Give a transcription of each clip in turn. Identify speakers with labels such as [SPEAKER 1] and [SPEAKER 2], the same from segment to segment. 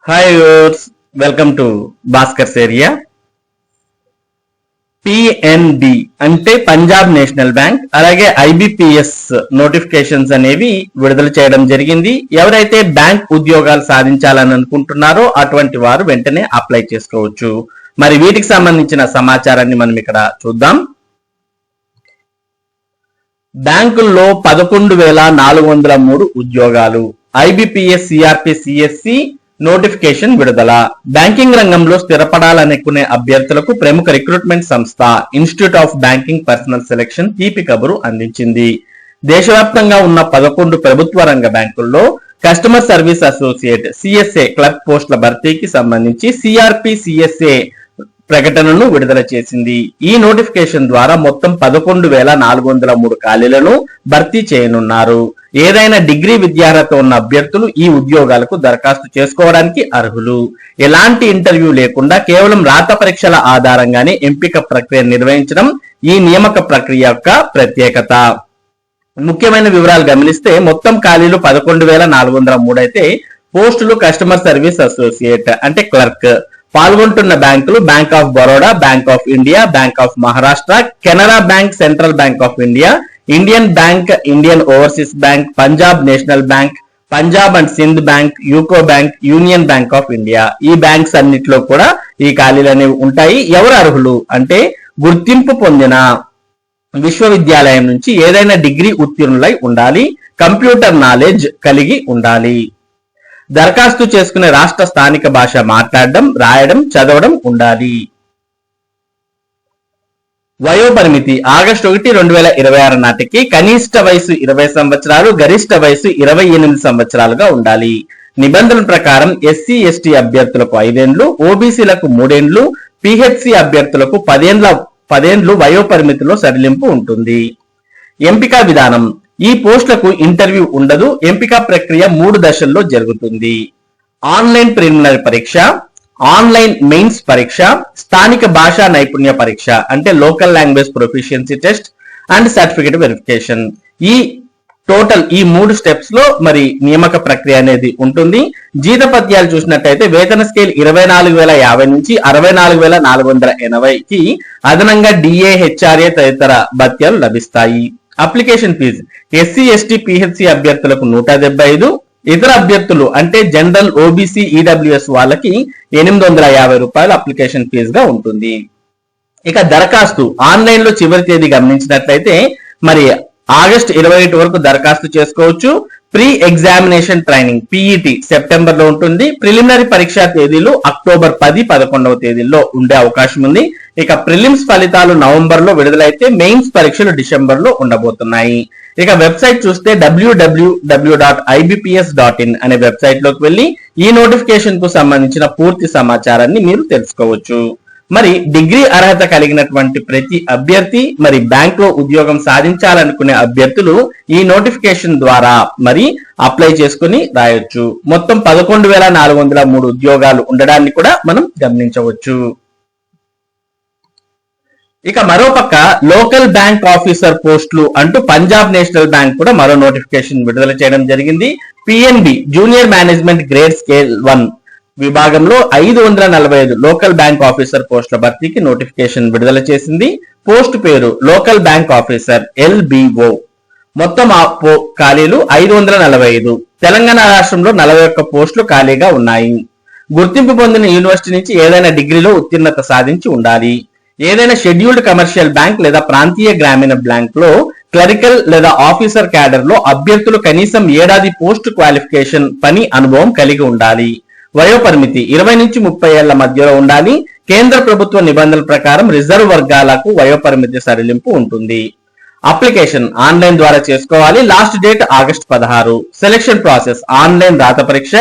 [SPEAKER 1] Hi viewers, welcome to Bhaskar's area. PNB అంటే Punjab national bank, అలాగే IBPS notifications అనేవి విడుదల చేయడం జరిగింది. ఎవరైతే బ్యాంక్ ఉద్యోగాలు సాధించాలని అనుకుంటున్నారో అటువంటి వారు వెంటనే అప్లై చేసుకోవచ్చు. మరి వీటికి సంబంధించిన సమాచారాన్ని మనం ఇక్కడ చూద్దాం. బ్యాంకుల్లో 11,403 ఉద్యోగాలు. ఐబిపిఎస్ సిఆర్పి సిఎస్సి నోటిఫికేషన్ విడుదల. బ్యాంకింగ్ రంగంలో స్థిరపడాలనుకునే అభ్యర్థులకు ప్రముఖ రిక్రూట్మెంట్ సంస్థ institute of banking personal selection తీపి కబురు అందించింది. దేశవ్యాప్తంగా ఉన్న 11 ప్రభుత్వ రంగ బ్యాంకుల్లో customer service associate CSA clerk పోస్టుల భర్తీకి సంబంధించి సిఆర్పి సిఎస్ఏ ప్రకటనను విడుదల చేసింది. ఈ నోటిఫికేషన్ ద్వారా మొత్తం 11,403 ఖాళీలను భర్తీ చేయనున్నారు. ఏదైనా డిగ్రీ విద్యార్హత ఉన్న అభ్యర్థులు ఈ ఉద్యోగాలకు దరఖాస్తు చేసుకోవడానికి అర్హులు. ఎలాంటి ఇంటర్వ్యూ లేకుండా కేవలం రాత పరీక్షల ఆధారంగానే ఎంపిక ప్రక్రియ నిర్వహించడం ఈ నియామక ప్రక్రియ యొక్క ప్రత్యేకత. ముఖ్యమైన వివరాలు గమనిస్తే మొత్తం ఖాళీలు 11,403 అయితే పోస్టులు కస్టమర్ సర్వీస్ అసోసియేట్ అంటే క్లర్క్. పాల్గొంటున్న బ్యాంకులు bank of Baroda, bank of India, bank of Maharashtra, Canara bank, central bank of India, Indian bank, Indian overseas bank, Punjab national bank, Punjab and Sindh bank, UCO bank, union bank of India. ఈ banks అన్నిట్లో కూడా ఈ ఖాళీలు అనేవి ఉంటాయి. ఎవరు అర్హులు అంటే గుర్తింపు పొందిన విశ్వవిద్యాలయం నుంచి ఏదైనా డిగ్రీ ఉత్తీర్ణులై ఉండాలి, కంప్యూటర్ నాలెడ్జ్ కలిగి ఉండాలి. దరఖాస్తు చేసుకునే రాష్ట్ర స్థానిక భాష మాట్లాడడం, రాయడం, చదవడం ఉండాలి. వయోపరిమితి ఆగస్టు 1, 2026 నాటికి కనిష్ట వయసు 20 సంవత్సరాలు, గరిష్ట వయసు 28 సంవత్సరాలుగా ఉండాలి. నిబంధనల ప్రకారం ఎస్సీ ఎస్టీ అభ్యర్థులకు 5 ఏండ్లు, ఓబీసీలకు 3 ఏండ్లు, పిహెచ్సి అభ్యర్థులకు 10 ఏండ్లు వయోపరిమితిలో సడలింపు ఉంటుంది. ఎంపిక విధానం. ఈ పోస్టులకు ఇంటర్వ్యూ ఉండదు. ఎంపిక ప్రక్రియ 3 దశల్లో జరుగుతుంది. ఆన్లైన్ ప్రిలిమినరీ పరీక్ష, ఆన్లైన్ మెయిన్స్ పరీక్ష, స్థానిక భాషా నైపుణ్య పరీక్ష అంటే local language proficiency test and certificate verification. ఈ 3 స్టెప్స్ లో మరి నియామక ప్రక్రియ అనేది ఉంటుంది. జీతపత్యాలు చూసినట్టయితే వేతన స్కేల్ 24,050 నుంచి 64,480కి అదనంగా డిఏ, హెచ్ఆర్ఏ తదితర భత్యాలు లభిస్తాయి. Application fee SC ST PHC అభ్యర్థులకు 175, ఇతర అభ్యర్థులు అంటే జనరల్, ఓబీసీ, ఈడబ్ల్యూఎస్ వాళ్ళకి 850 రూపాయలు అప్లికేషన్ ఫీజుగా ఉంటుంది. ఇక దరఖాస్తు ఆన్లైన్ లో చివరి తేదీ గమనించినట్లయితే మరి ఆగస్టు 21 వరకు దరఖాస్తు చేసుకోవచ్చు. Pre examination training PET September లో ఉంటుంది. ప్రిలిమినరీ పరీక్షా తేదీలు అక్టోబర్ 10, 11వ తేదీల్లో ఉండే అవకాశం ఉంది. ఇక ప్రిలిమ్స్ ఫలితాలు నవంబర్ లో విడుదలైతే మెయిన్స్ పరీక్షలు డిసెంబర్ లో ఉండబోతున్నాయి. ఇక వెబ్సైట్ చూస్తే www.ibps.in అనే వెబ్సైట్ లోకి వెళ్ళి ఈ నోటిఫికేషన్ కు సంబంధించిన పూర్తి సమాచారాన్ని మీరు తెలుసుకోవచ్చు. మరి డిగ్రీ అర్హత కలిగినటువంటి ప్రతి అభ్యర్థి మరి బ్యాంక్ లో ఉద్యోగం సాధించాలనుకునే అభ్యర్థులు ఈ నోటిఫికేషన్ ద్వారా మరి అప్లై చేసుకుని రాయొచ్చు. మొత్తం 11,403 ఉద్యోగాలు ఉండడాన్ని కూడా మనం గమనించవచ్చు. ఇక మరోపక్క లోకల్ బ్యాంక్ ఆఫీసర్ పోస్టులు అంటూ పంజాబ్ నేషనల్ బ్యాంక్ కూడా మరో నోటిఫికేషన్ విడుదల చేయడం జరిగింది. PNB junior management grade scale 1 విభాగంలో 545 లోకల్ బ్యాంక్ ఆఫీసర్ పోస్టుల భర్తీకి నోటిఫికేషన్ విడుదల చేసింది. పోస్ట్ పేరు లోకల్ బ్యాంక్ ఆఫీసర్ LBO. మొత్తం ఖాళీలు 545. తెలంగాణ రాష్ట్రంలో 41 పోస్టులు ఖాళీగా ఉన్నాయి. గుర్తింపు పొందిన యూనివర్సిటీ నుంచి ఏదైనా డిగ్రీలో ఉత్తీర్ణత సాధించి ఉండాలి. ఏదైనా షెడ్యూల్డ్ కమర్షియల్ బ్యాంక్ లేదా ప్రాంతీయ గ్రామీణ బ్యాంక్ లో క్లరికల్ లేదా ఆఫీసర్ క్యాడర్ లో అభ్యర్థులు కనీసం 1 ఏడాది పోస్ట్ క్వాలిఫికేషన్ పని అనుభవం కలిగి ఉండాలి. వయోపరిమితి 20 నుంచి 30 ఏళ్ల మధ్యలో ఉండాలి. కేంద్ర ప్రభుత్వ నిబంధనల ప్రకారం రిజర్వ్ వర్గాలకు వయోపరిమితి సడలింపు ఉంటుంది. అప్లికేషన్ ఆన్లైన్ ద్వారా చేసుకోవాలి. Last date August 16. Selection process online రాత పరీక్ష,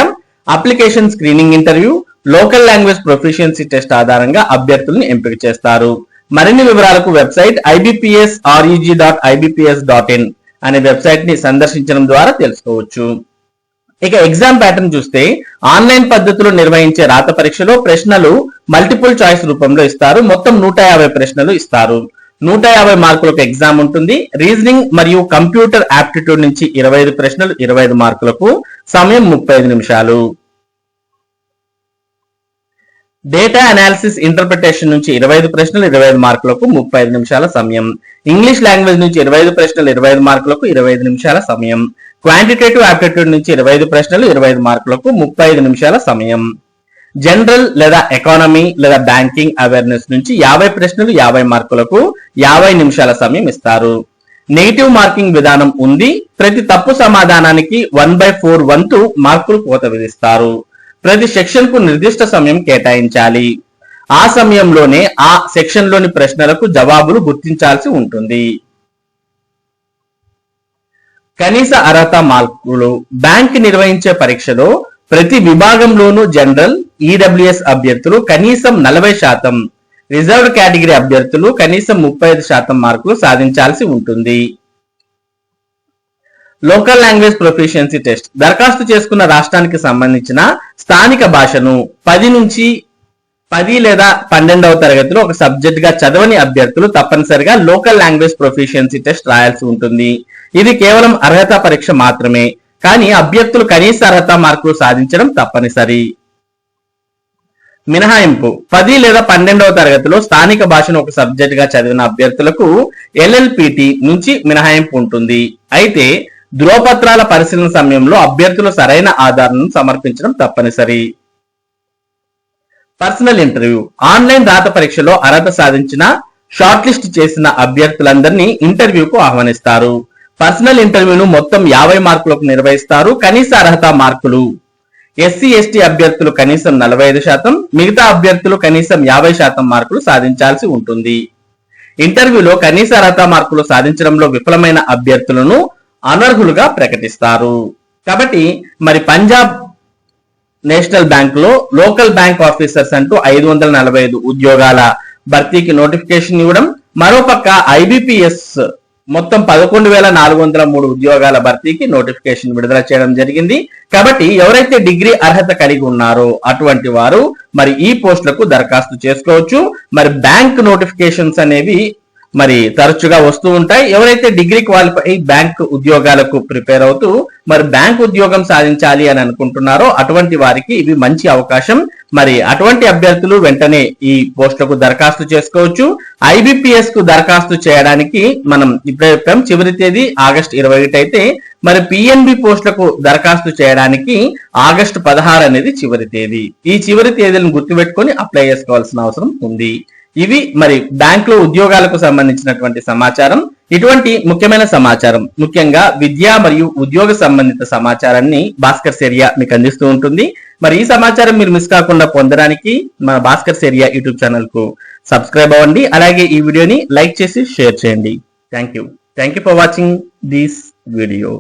[SPEAKER 1] application screening interview, local language proficiency test ఆధారంగా అభ్యర్థులను ఎంపిక చేస్తారు. మరిన్ని వివరాలకు వెబ్సైట్ ibpsreg.ibps.in అనే వెబ్సైట్ ని సందర్శించడం ద్వారా తెలుసుకోవచ్చు. ఇక ఎగ్జామ్ ప్యాటర్న్ చూస్తే ఆన్లైన్ పద్ధతిలో నిర్వహించే రాత పరీక్షలో ప్రశ్నలు మల్టిపుల్ చాయిస్ రూపంలో ఇస్తారు. మొత్తం 150 ప్రశ్నలు ఇస్తారు. 150 మార్కులకు ఎగ్జామ్ ఉంటుంది. రీజనింగ్ మరియు కంప్యూటర్ యాప్టిట్యూడ్ నుంచి 25 ప్రశ్నలు 25 మార్కులకు. సమయం 35 నిమిషాలు. డేటా అనాలిసిస్ ఇంటర్ప్రిటేషన్ నుంచి 25 ప్రశ్నలు 25 మార్కులకు 35 నిమిషాల సమయం. ఇంగ్లీష్ లాంగ్వేజ్ నుంచి 25 ప్రశ్నలు 25 మార్కులకు 25 నిమిషాల సమయం. క్వాంటిటేటివ్ ఆప్టిట్యూడ్ నుంచి 25 ప్రశ్నలు 25 మార్కులకు 35 నిమిషాల సమయం. జనరల్ లేదా ఎకానమీ లేదా బ్యాంకింగ్ అవేర్నెస్ నుంచి 50 ప్రశ్నలు 50 మార్కులకు 50 నిమిషాల సమయం ఇస్తారు. నెగిటివ్ మార్కింగ్ విధానం ఉంది. ప్రతి తప్పు సమాధానానికి 1/4 వంతు మార్కులు కోత విధిస్తారు. ప్రతి సెక్షన్ కు నిర్దిష్ట సమయం కేటాయించాలి. ఆ సమయంలోనే ఆ సెక్షన్ లోని ప్రశ్నలకు జవాబులు గుర్తించాల్సి ఉంటుంది. కనీస అర్హత మార్కులు. బ్యాంక్ నిర్వహించే పరీక్షలో ప్రతి విభాగంలోనూ జనరల్, ఈడబ్ల్యూఎస్ అభ్యర్థులు కనీసం 40%, రిజర్వ్డ్ కేటగిరీ అభ్యర్థులు కనీసం 35% మార్కులు సాధించాల్సి ఉంటుంది. Local language proficiency test. దరఖాస్తు చేసుకున్న రాష్ట్రానికి సంబంధించిన స్థానిక భాషను 10 లేదా 12వ తరగతిలో ఒక సబ్జెక్ట్ గా చదవని అభ్యర్థులు తప్పనిసరిగా లోకల్ లాంగ్వేజ్ ప్రొఫిషియన్సీ టెస్ట్ రాయాల్సి ఉంటుంది. ఇది కేవలం అర్హత పరీక్ష మాత్రమే, కానీ అభ్యర్థులు కనీస అర్హత మార్కులు సాధించడం తప్పనిసరి. మినహాయింపు. 10 లేదా 12వ తరగతిలో స్థానిక భాషను ఒక సబ్జెక్ట్ గా చదివిన అభ్యర్థులకు ఎల్ఎల్పిటి నుంచి మినహాయింపు ఉంటుంది. అయితే ధ్రువపత్రాల పరిశీలన సమయంలో అభ్యర్థులు సరైన ఆధారాలను సమర్పించడం తప్పనిసరి. Personal interview. ఆన్లైన్ రాత పరీక్షలో అర్హత సాధించిన షార్ట్ లిస్ట్ చేసిన అభ్యర్థులందరినీ ఇంటర్వ్యూకు ఆహ్వానిస్తారు. పర్సనల్ ఇంటర్వ్యూను మొత్తం 50 మార్కులకు నిర్వహిస్తారు. కనీస అర్హత మార్కులు. ఎస్సీ ఎస్టీ అభ్యర్థులు కనీసం 45%, మిగతా అభ్యర్థులు కనీసం 50% మార్కులు సాధించాల్సి ఉంటుంది. ఇంటర్వ్యూలో కనీస అర్హత మార్కులు సాధించడంలో విఫలమైన అభ్యర్థులను అనర్హులుగా ప్రకటిస్తారు. కాబట్టి మరి పంజాబ్ నేషనల్ బ్యాంక్ లో లోకల్ బ్యాంక్ ఆఫీసర్స్ అంటూ 545 ఉద్యోగాల భర్తీకి నోటిఫికేషన్ ఇవ్వడం, మరోపక్క ఐబిపిఎస్ మొత్తం 11,403 ఉద్యోగాల భర్తీకి నోటిఫికేషన్ విడుదల చేయడం జరిగింది. కాబట్టి ఎవరైతే డిగ్రీ అర్హత కలిగి ఉన్నారో అటువంటి వారు మరి ఈ పోస్టులకు దరఖాస్తు చేసుకోవచ్చు. మరి బ్యాంక్ నోటిఫికేషన్స్ అనేవి మరి తరచుగా వస్తూ ఉంటాయి. ఎవరైతే డిగ్రీ క్వాలిఫై బ్యాంక్ ఉద్యోగాలకు ప్రిపేర్ అవుతూ మరి బ్యాంక్ ఉద్యోగం సాధించాలి అని అనుకుంటున్నారో అటువంటి వారికి ఇవి మంచి అవకాశం. మరి అటువంటి అభ్యర్థులు వెంటనే ఈ పోస్టులకు దరఖాస్తు చేసుకోవచ్చు. ఐబిపిఎస్ కు దరఖాస్తు చేయడానికి మనం ఇప్పుడు చెప్పాం చివరి తేదీ ఆగస్టు 21 అయితే మరి పిఎన్బి పోస్టులకు దరఖాస్తు చేయడానికి ఆగస్టు 16 అనేది చివరి తేదీ. ఈ చివరి తేదీలను గుర్తుపెట్టుకొని అప్లై చేసుకోవాల్సిన అవసరం ఉంది. ఇవి మరి బ్యాంక్ లో ఉద్యోగాలకు సంబంధించినటువంటి సమాచారం. ఇటువంటి ముఖ్యమైన సమాచారం, ముఖ్యంగా విద్య మరియు ఉద్యోగ సంబంధిత సమాచారాన్ని భాస్కర్స్ ఏరియా మీకు అందిస్తూ ఉంటుంది. మరి ఈ సమాచారం మీరు మిస్ కాకుండా పొందడానికి మన భాస్కర్స్ ఏరియా యూట్యూబ్ ఛానల్ కు సబ్స్క్రైబ్ అవ్వండి. అలాగే ఈ వీడియోని లైక్ చేసి షేర్ చేయండి. Thank you for watching this video.